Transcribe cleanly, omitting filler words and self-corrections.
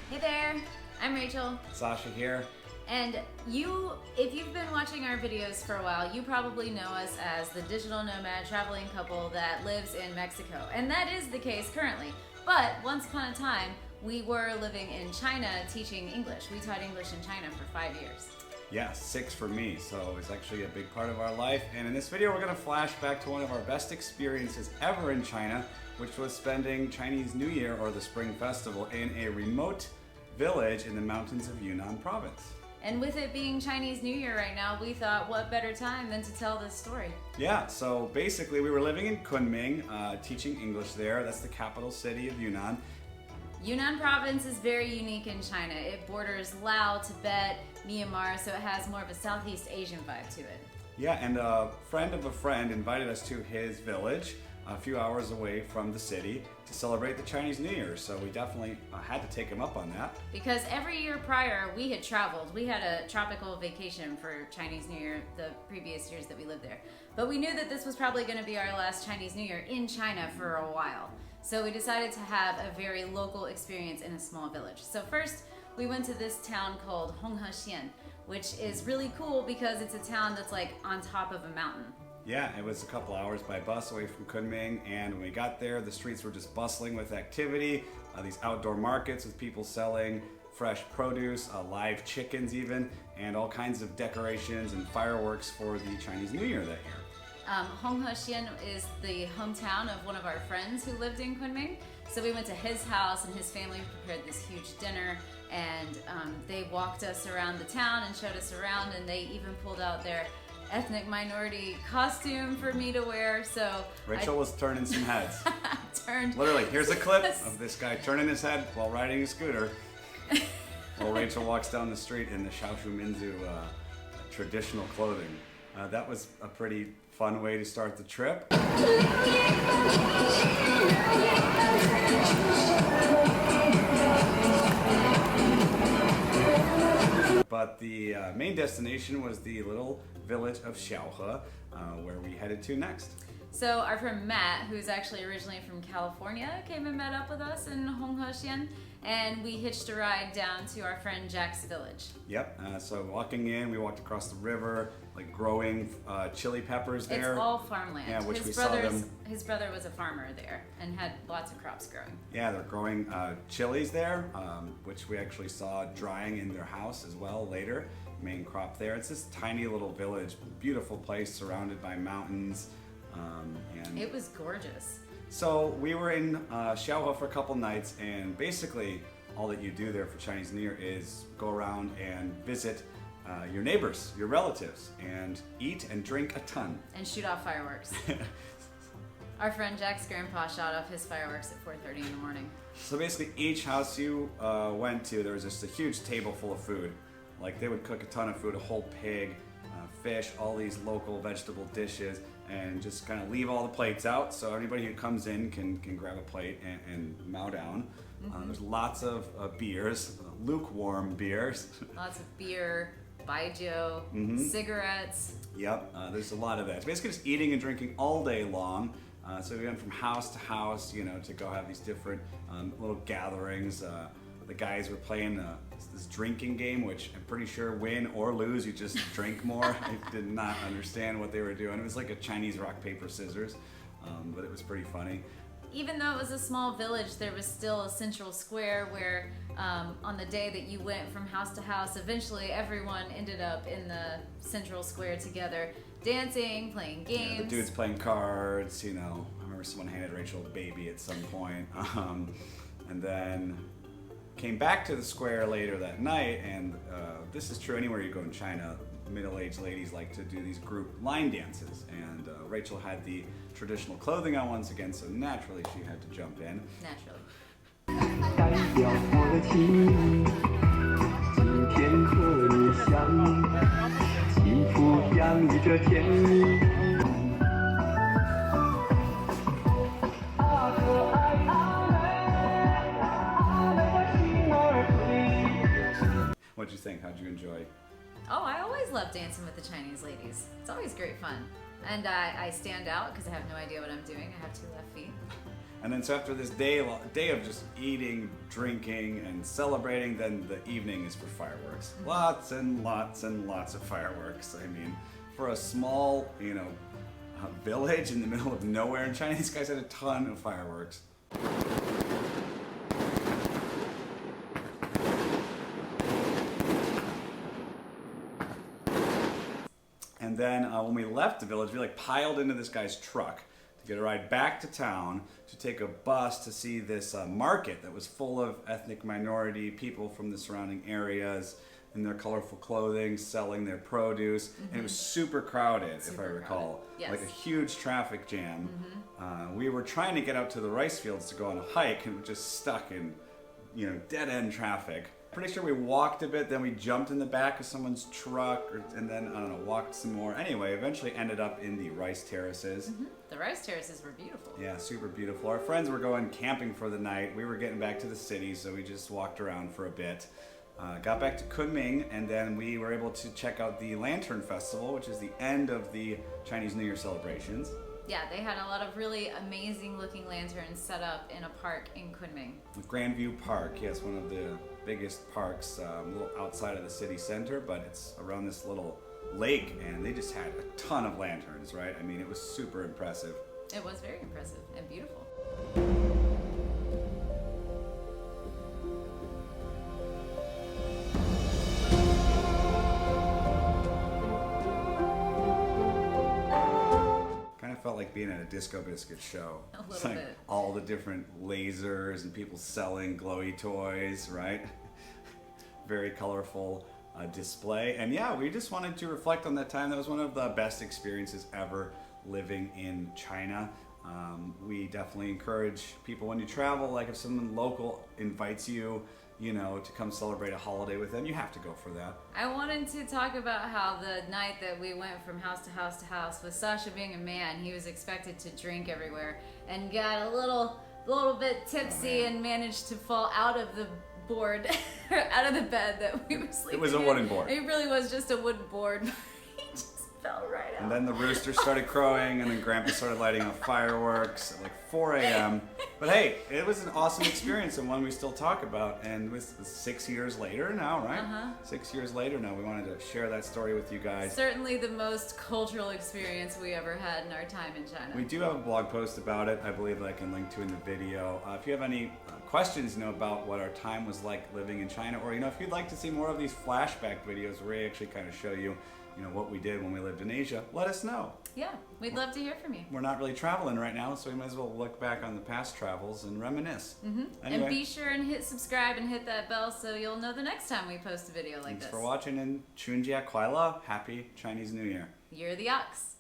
Hey there, I'm Rachel. Sasha here. And if you've been watching our videos for a while, you probably know us as the digital nomad traveling couple that lives in Mexico. And that is the case currently. But once upon a time, we were living in China teaching English. We taught English in China for 5 years. Yeah, 6 for me, so it's actually a big part of our life. And in this video, we're going to flash back to one of our best experiences ever in China, which was spending Chinese New Year, or the Spring Festival, in a remote village in the mountains of Yunnan province. And with it being Chinese New Year right now, we thought what better time than to tell this story. Yeah, so basically we were living in Kunming, teaching English there. That's the capital city of Yunnan. Yunnan province is very unique in China. It borders Laos, Tibet, Myanmar, so it has more of a Southeast Asian vibe to it. Yeah, and a friend of a friend invited us to his village a few hours away from the city to celebrate the Chinese New Year, so we definitely had to take him up on that. Because every year prior, we had traveled. We had a tropical vacation for Chinese New Year the previous years that we lived there. But we knew that this was probably going to be our last Chinese New Year in China for a while. So we decided to have a very local experience in a small village. So first, we went to this town called Hongho, which is really cool because it's a town that's like on top of a mountain. Yeah, it was a couple hours by bus away from Kunming, and when we got there, the streets were just bustling with activity. These outdoor markets with people selling fresh produce, live chickens even, and all kinds of decorations and fireworks for the Chinese New Year that year. Hongho is the hometown of one of our friends who lived in Kunming. So we went to his house and his family prepared this huge dinner, and they walked us around the town and showed us around, and they even pulled out their ethnic minority costume for me to wear. So Rachel was turning some heads. Literally, here's a clip of this guy turning his head while riding a scooter while Rachel walks down the street in the Minzu traditional clothing. That was a pretty fun way to start the trip. But the main destination was the little village of Xiaohe, where we headed to next. So our friend Matt, who's actually originally from California, came and met up with us in Hongho, and we hitched a ride down to our friend Jack's village. Yep, so walking in, we walked across the river, like growing chili peppers there. It's all farmland. Yeah, which his brother was a farmer there and had lots of crops growing. Yeah, they're growing chilies there, which we actually saw drying in their house as well later. Main crop there. It's this tiny little village, beautiful place surrounded by mountains. And it was gorgeous. So we were in Xiaohe for a couple nights, and basically all that you do there for Chinese New Year is go around and visit your neighbors, your relatives, and eat and drink a ton. And shoot off fireworks. Our friend Jack's grandpa shot off his fireworks at 4:30 in the morning. So basically each house you went to, there was just a huge table full of food. Like they would cook a ton of food, a whole pig, fish, all these local vegetable dishes, and just kind of leave all the plates out so anybody who comes in can grab a plate and mow down. There's lots of beers, lukewarm beers. Lots of beer, baijiu, cigarettes. Yep, there's a lot of that. It's basically just eating and drinking all day long. So we went from house to house, to go have these different little gatherings. The guys were playing this drinking game, which I'm pretty sure win or lose, you just drink more. I did not understand what they were doing. It was like a Chinese rock, paper, scissors, but it was pretty funny. Even though it was a small village, there was still a central square where on the day that you went from house to house, eventually everyone ended up in the central square together, dancing, playing games. Yeah, the dudes playing cards, I remember someone handed Rachel a baby at some point. And then came back to the square later that night, and this is true anywhere you go in China. Middle-aged ladies like to do these group line dances, and Rachel had the traditional clothing on once again, so naturally she had to jump in. Naturally. What'd you think? How'd you enjoy? Oh, I always love dancing with the Chinese ladies. It's always great fun. And I stand out because I have no idea what I'm doing. I have 2 left feet. And then so after this day of just eating, drinking, and celebrating, then the evening is for fireworks. Lots and lots and lots of fireworks. I mean, for a small, village in the middle of nowhere in China, these guys had a ton of fireworks. And then when we left the village, we piled into this guy's truck to get a ride back to town to take a bus to see this market that was full of ethnic minority people from the surrounding areas in their colorful clothing, selling their produce. And it was super crowded, if I recall. Yes. Like a huge traffic jam. We were trying to get out to the rice fields to go on a hike and were just stuck in, dead-end traffic. Pretty sure we walked a bit, then we jumped in the back of someone's truck, and then, I don't know, walked some more. Anyway, eventually ended up in the rice terraces. The rice terraces were beautiful. Yeah, super beautiful. Our friends were going camping for the night. We were getting back to the city, so we just walked around for a bit. Got back to Kunming, and then we were able to check out the Lantern Festival, which is the end of the Chinese New Year celebrations. Yeah, they had a lot of really amazing looking lanterns set up in a park in Kunming. Grandview Park, yes, one of the biggest parks, a little outside of the city center, but it's around this little lake, and they just had a ton of lanterns, right? I mean, it was super impressive. It was very impressive and beautiful. Felt like being at a Disco Biscuit show. A It's little like bit. all the different lasers and people selling glowy toys, right? Very colorful display. And yeah, we just wanted to reflect on that time. That was one of the best experiences ever living in China. We definitely encourage people when you travel, like if someone local invites you, to come celebrate a holiday with them, you have to go for that. I wanted to talk about how the night that we went from house to house to house, with Sasha being a man, he was expected to drink everywhere and got a little bit tipsy and managed to fall out of the board, out of the bed that we were sleeping in. It was a wooden board. It really was just a wooden board. He just fell right out. And then the rooster started crowing, and then Grandpa started lighting off fireworks at 4 a.m. But hey, it was an awesome experience and one we still talk about. And it was 6 years later now, right? 6 years later now, we wanted to share that story with you guys. Certainly the most cultural experience we ever had in our time in China. We do have a blog post about it, I believe, that I can link to in the video. If you have any questions, about what our time was like living in China, or if you'd like to see more of these flashback videos where we actually kind of show you, what we did when we lived in Asia, let us know. Yeah, we'd love to hear from you. We're not really traveling right now, so we might as well look back on the past travels and reminisce. Anyway. Anyway, And be sure and hit subscribe and hit that bell so you'll know the next time we post a video like thanks this. for watching, and Chunjia Kuai Le, Happy Chinese New Year. You're the ox.